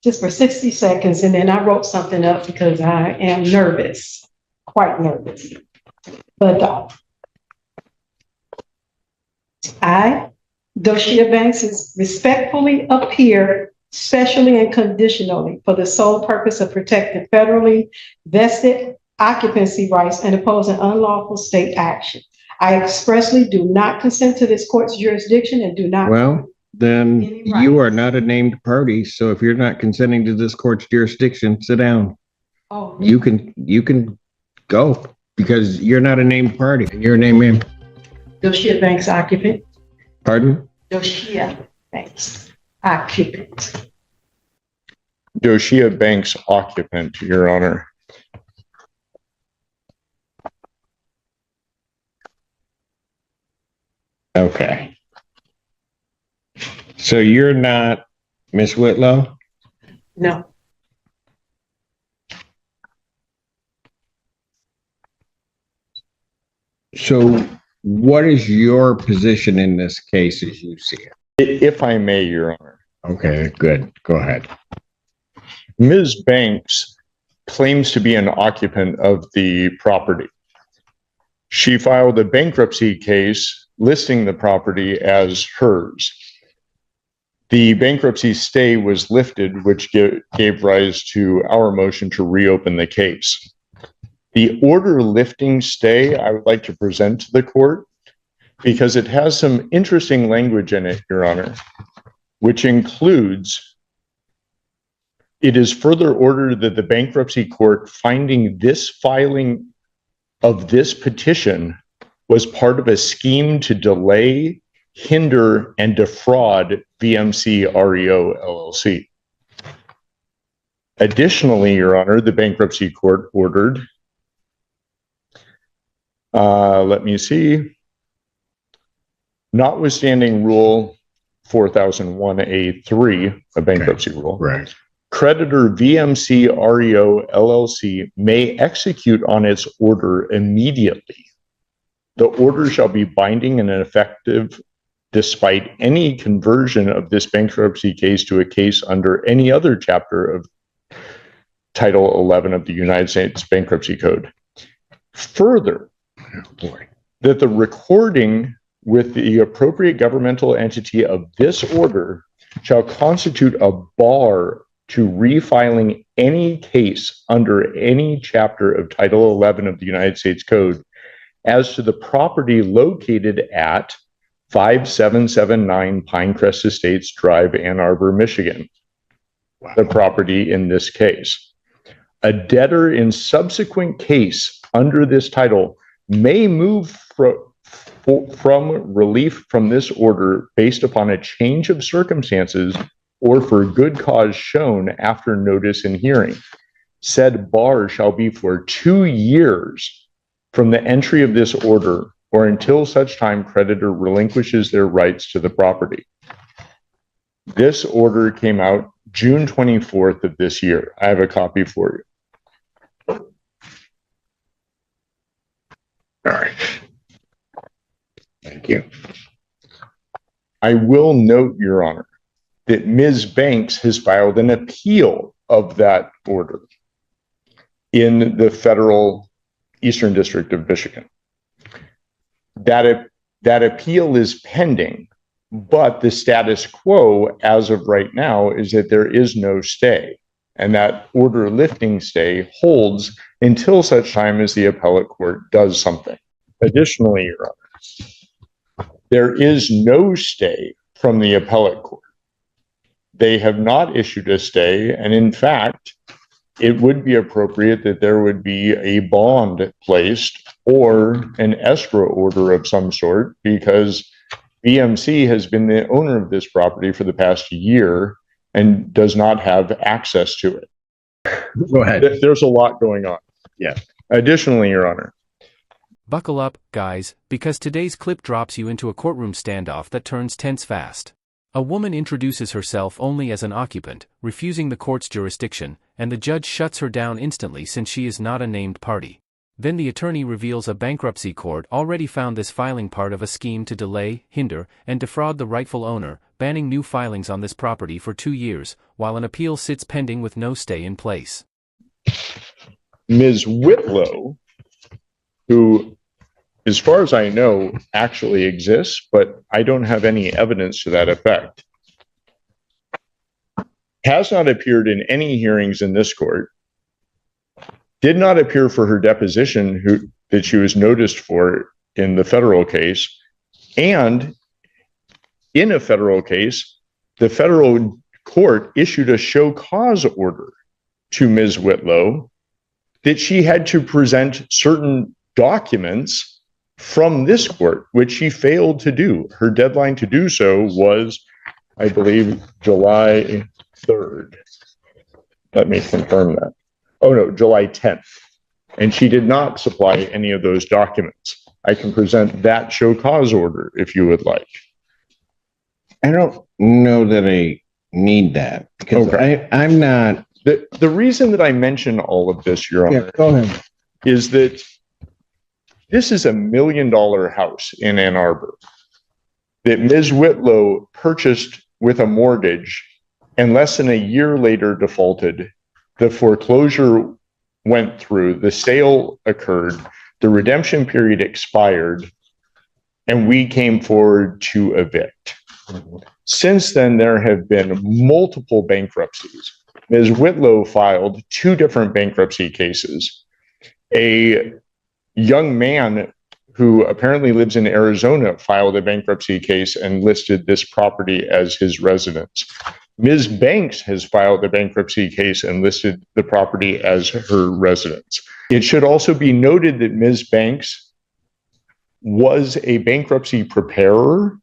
just for 60 seconds, and then I wrote something up because I am nervous, quite nervous. But I, Doshia Banks, respectfully appear specially and conditionally for the sole purpose of protecting federally vested occupancy rights and opposing unlawful state action. I expressly do not consent to this court's jurisdiction and do not. Well, then you are not a named party. So if you're not consenting to this court's jurisdiction, sit down. Oh, you can go because you're not a named party. Your name, ma'am? Doshia Banks, occupant. Pardon? Doshia Banks, occupant. Doshia Banks, occupant, Your Honor. Okay. So you're not Miss Whitlow? No. So what is your position in this case as you see it? If I may, Your Honor. Okay, good. Go ahead. Ms. Banks claims to be an occupant of the property. She filed a bankruptcy case listing the property as hers. The bankruptcy stay was lifted, which gave rise to our motion to reopen the case. The order lifting stay I would like to present to the court because it has some interesting language in it, Your Honor, which includes, it is further ordered that the bankruptcy court finding this filing of this petition was part of a scheme to delay, hinder, and defraud VMC REO LLC. Additionally, Your Honor, the bankruptcy court ordered, let me see, notwithstanding Rule 4001A3, a bankruptcy rule, Right. creditor VMC REO LLC may execute on its order immediately. The order shall be binding and effective despite any conversion of this bankruptcy case to a case under any other chapter of Title 11 of the United States Bankruptcy Code. Further, that the recording with the appropriate governmental entity of this order shall constitute a bar to refiling any case under any chapter of Title 11 of the United States Code as to the property located at 5779 Pinecrest Estates Drive, Ann Arbor, Michigan, the property in this case. A debtor in subsequent case under this title may move from relief from this order based upon a change of circumstances or for good cause shown after notice and hearing. Said bar shall be for 2 years from the entry of this order or until such time creditor relinquishes their rights to the property. This order came out June 24th of this year. I have a copy for you. All right. Thank you. I will note, Your Honor, that Ms. Banks has filed an appeal of that order in the federal Eastern District of Michigan. That appeal is pending, but the status quo as of right now is that there is no stay, and that order lifting stay holds until such time as the appellate court does something. Additionally, Your Honor, there is no stay from the appellate court. They have not issued a stay, and in fact, it would be appropriate that there would be a bond placed or an escrow order of some sort, because BMC has been the owner of this property for the past year and does not have access to it. Go ahead. There's a lot going on. Yeah. Additionally, Your Honor. Buckle up, guys, because today's clip drops you into a courtroom standoff that turns tense fast. A woman introduces herself only as an occupant, refusing the court's jurisdiction, and the judge shuts her down instantly since she is not a named party. Then the attorney reveals a bankruptcy court already found this filing part of a scheme to delay, hinder, and defraud the rightful owner, banning new filings on this property for 2 years, while an appeal sits pending with no stay in place. Ms. Whitlow, who, as far as I know, actually exists, but I don't have any evidence to that effect, has not appeared in any hearings in this court, did not appear for her deposition that she was noticed for in the federal case, and in a federal case, the federal court issued a show cause order to Ms. Whitlow that she had to present certain documents from this court, which she failed to do. Her deadline to do so was, I believe, July 3rd. Let me confirm that. Oh no, July 10th. And she did not supply any of those documents. I can present that show cause order if you would like. I don't know that I need that because Okay. I'm not. The reason that I mention all of this, Your Honor, Go ahead. is that this is $1 million house in Ann Arbor that Ms. Whitlow purchased with a mortgage and less than a year later defaulted. The foreclosure went through, the sale occurred, the redemption period expired, and we came forward to evict. Since then, there have been multiple bankruptcies. Ms. Whitlow filed 2 different bankruptcy cases. A young man who apparently lives in Arizona filed a bankruptcy case and listed this property as his residence. Ms. Banks has filed a bankruptcy case and listed the property as her residence. It should also be noted that Ms. Banks was a bankruptcy preparer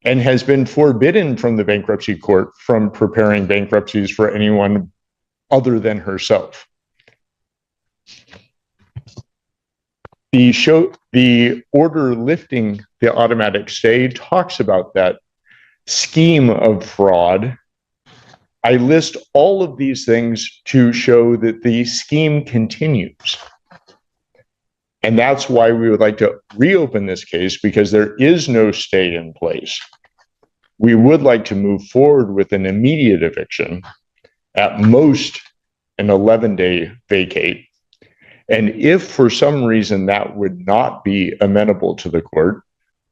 and has been forbidden from the bankruptcy court from preparing bankruptcies for anyone other than herself. The order lifting the automatic stay talks about that scheme of fraud. I list all of these things to show that the scheme continues. And that's why we would like to reopen this case, because there is no stay in place. We would like to move forward with an immediate eviction, at most an 11-day vacate. And if for some reason that would not be amenable to the court,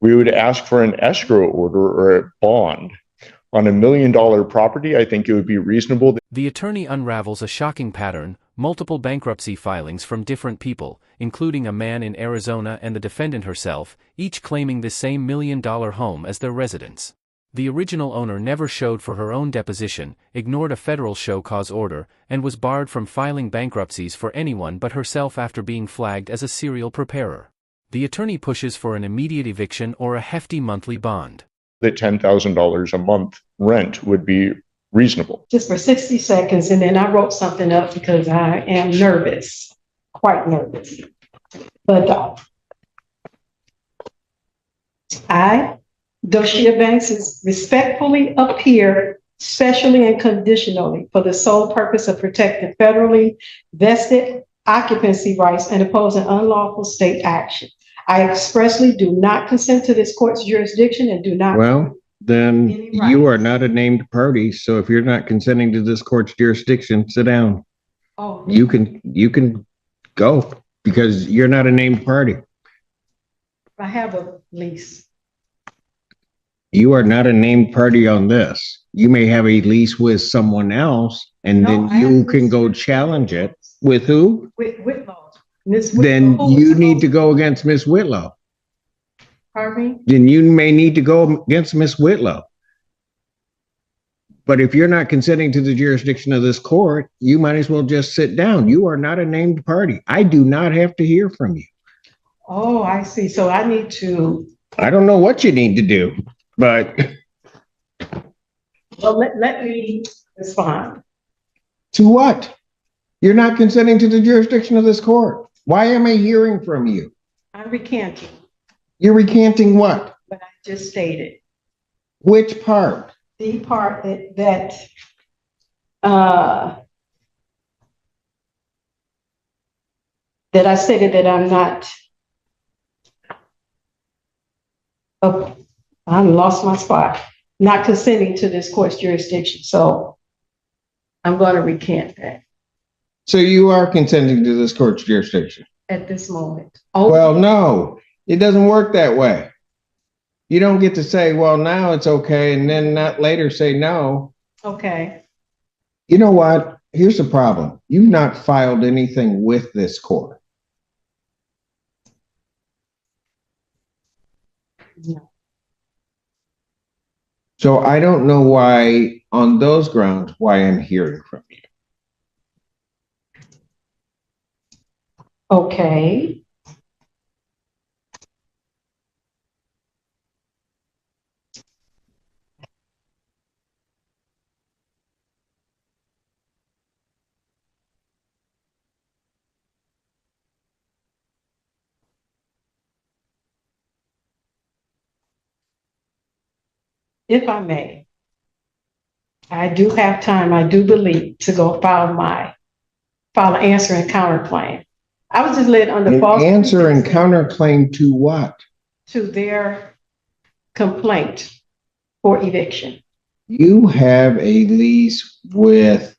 we would ask for an escrow order or a bond. On $1 million property, I think it would be reasonable. The attorney unravels a shocking pattern: multiple bankruptcy filings from different people, including a man in Arizona and the defendant herself, each claiming the same $1 million home as their residence. The original owner never showed for her own deposition, ignored a federal show cause order, and was barred from filing bankruptcies for anyone but herself after being flagged as a serial preparer. The attorney pushes for an immediate eviction or a hefty monthly bond. That $10,000 a month rent would be reasonable. Just for 60 seconds, and then I wrote something up because I am nervous, quite nervous. But I, Doshia Banks, respectfully appear specially and conditionally for the sole purpose of protecting federally vested occupancy rights and opposing unlawful state action. I expressly do not consent to this court's jurisdiction and do not. Well, then you are not a named party. So if you're not consenting to this court's jurisdiction, sit down. Oh, You can go because you're not a named party. I have a lease. You are not a named party on this. You may have a lease with someone else, and then you can go challenge it. With who? With Whitlow. Ms. Then Whitlow, you need to go against Miss Whitlow. Pardon me? Then you may need to go against Miss Whitlow. But if you're not consenting to the jurisdiction of this court, you might as well just sit down. You are not a named party. I do not have to hear from you. Oh, I see. So I need to. I don't know what you need to do, but. Well, let me respond. To what? You're not consenting to the jurisdiction of this court. Why am I hearing from you? I'm recanting You're recanting what? what I just stated. Which part? The part that that I stated that I'm not, oh, I lost my spot, not consenting to this court's jurisdiction. So I'm going to recant that So you are consenting to this court's jurisdiction? at this moment. Well, no, it doesn't work that way. You don't get to say, well, now it's okay, and then not later say no. Okay. You know what? Here's the problem. You've not filed anything with this court. No. So I don't know why, on those grounds, why I'm hearing from you. Okay. If I may, I do have time, I do believe, to go file an answer and counterclaim. I was just led under An false answer and pretenses counterclaim to what? to their complaint for eviction. You have a lease with,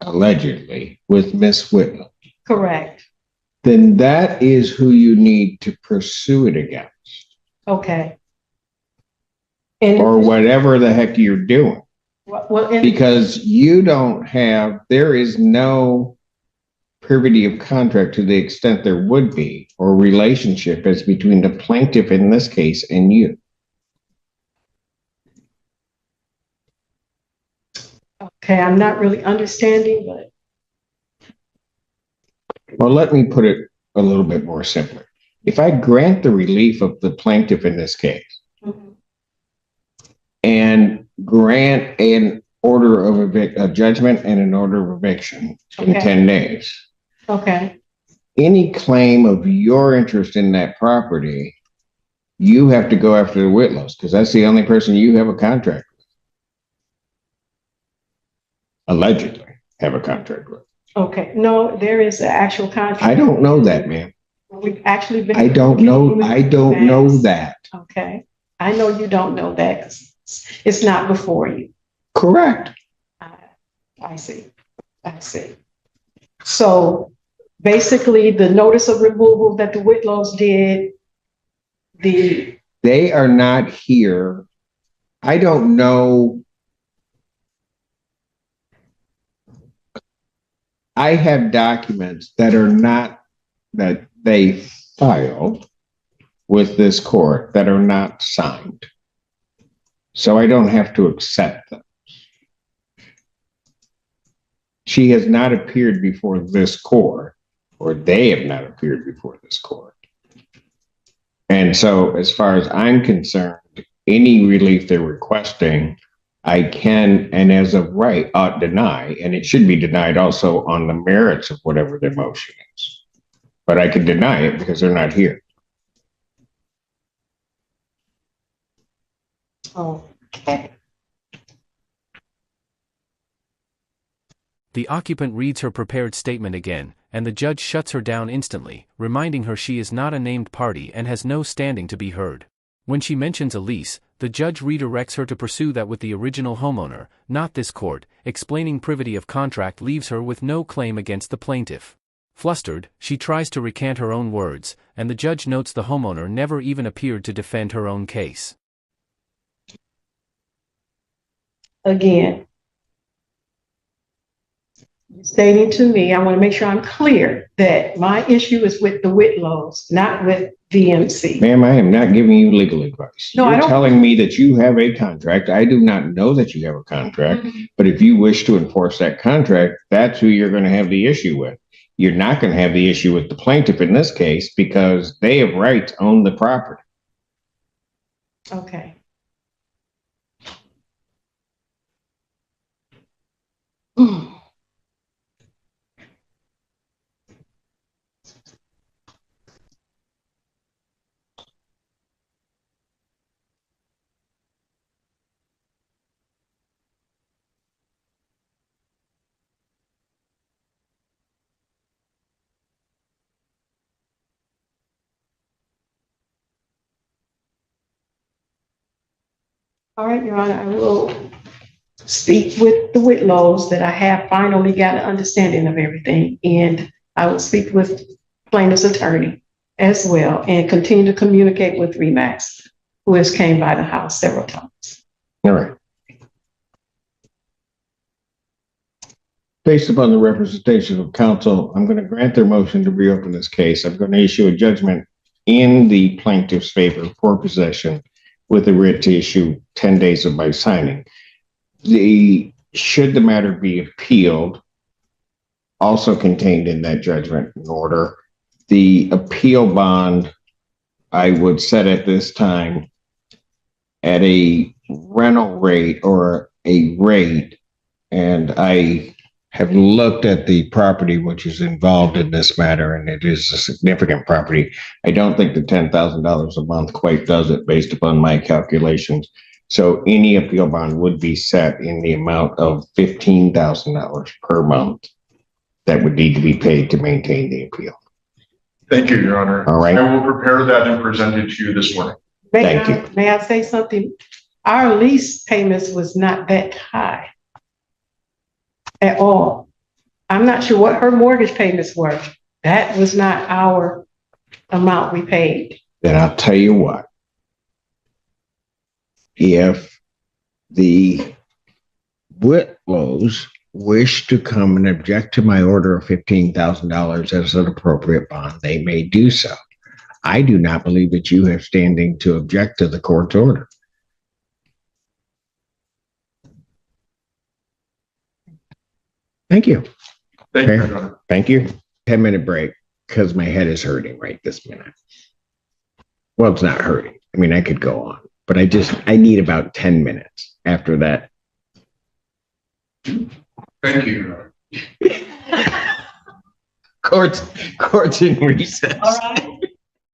allegedly, with Miss Whitlam. Correct. Then that is who you need to pursue it against, Okay. And or whatever the heck you're doing. well, Because you don't have, there is no privity of contract to the extent there would be, or relationship as between the plaintiff in this case and you. okay, I'm not really understanding, but Well, let me put it a little bit more simply. If I grant the relief of the plaintiff in this case and grant an order of a judgment and an order of eviction in Okay. 10 days, okay, any claim of your interest in that property, you have to go after the Whitlows because that's the only person you have a contract with. Allegedly have a contract with. okay. No, there is an actual contract. I don't know that, ma'am. We've actually been. I don't know that. Okay. I know you don't know that 'cause it's not before you. Correct. I see. I see. So basically, the notice of removal that the Whitlows did, They are not here. I don't know. I have documents that are not, that they filed with this court that are not signed. So I don't have to accept them. She has not appeared before this court, or they have not appeared before this court. And so, as far as I'm concerned, any relief they're requesting, I can, and as of right, ought deny, and it should be denied also on the merits of whatever their motion is. But I can deny it because they're not here. okay. The occupant reads her prepared statement again, and the judge shuts her down instantly, reminding her she is not a named party and has no standing to be heard. When she mentions a lease, the judge redirects her to pursue that with the original homeowner, not this court, explaining privity of contract leaves her with no claim against the plaintiff. Flustered, she tries to recant her own words, and the judge notes the homeowner never even appeared to defend her own case. Again, stating to me, I want to make sure I'm clear that my issue is with the Whitlows, not with VMC. Ma'am, I am not giving you legal advice. No, I You're don't. telling me that you have a contract. I do not know that you have a contract, but if you wish to enforce that contract, that's who you're going to have the issue with. You're not going to have the issue with the plaintiff in this case because they have right to own the property. Okay. All right, Your Honor, I will speak with the Whitlows that I have finally got an understanding of everything. And I will speak with plaintiff's attorney as well and continue to communicate with Remax, who has came by the house several times. All right. Based upon the representation of counsel, I'm going to grant their motion to reopen this case. I'm going to issue a judgment in the plaintiff's favor for possession with a writ to issue 10 days of my signing. Should the matter be appealed, also contained in that judgment in order, the appeal bond I would set at this time at a rental rate or a rate, and I have looked at the property which is involved in this matter, and it is a significant property. I don't think the $10,000 a month quite does it based upon my calculations. So any appeal bond would be set in the amount of $15,000 per month that would need to be paid to maintain the appeal. Thank you, Your Honor. All right. I will prepare that and present it to you this morning. Thank you. May I say something? Our lease payments was not that high at all. I'm not sure what her mortgage payments were. That was not our amount we paid. Then I'll tell you what. If the Whitlows wish to come and object to my order of $15,000 as an appropriate bond, they may do so. I do not believe that you have standing to object to the court's order. Thank you. Thank you, Okay. Your Honor. Thank you. 10-minute break because my head is hurting right this minute. Well, it's not hurting. I mean, I could go on, but I need about 10 minutes after that. Thank you, Your Honor. Court's in recess. All right.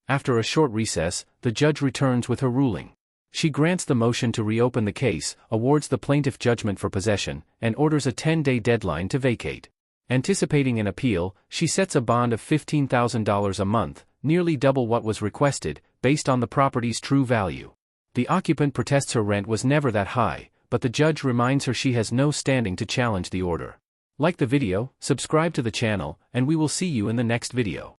After a short recess, the judge returns with her ruling. She grants the motion to reopen the case, awards the plaintiff judgment for possession, and orders a 10-day deadline to vacate. Anticipating an appeal, she sets a bond of $15,000 a month, nearly double what was requested, based on the property's true value. The occupant protests her rent was never that high, but the judge reminds her she has no standing to challenge the order. Like the video, subscribe to the channel, and we will see you in the next video.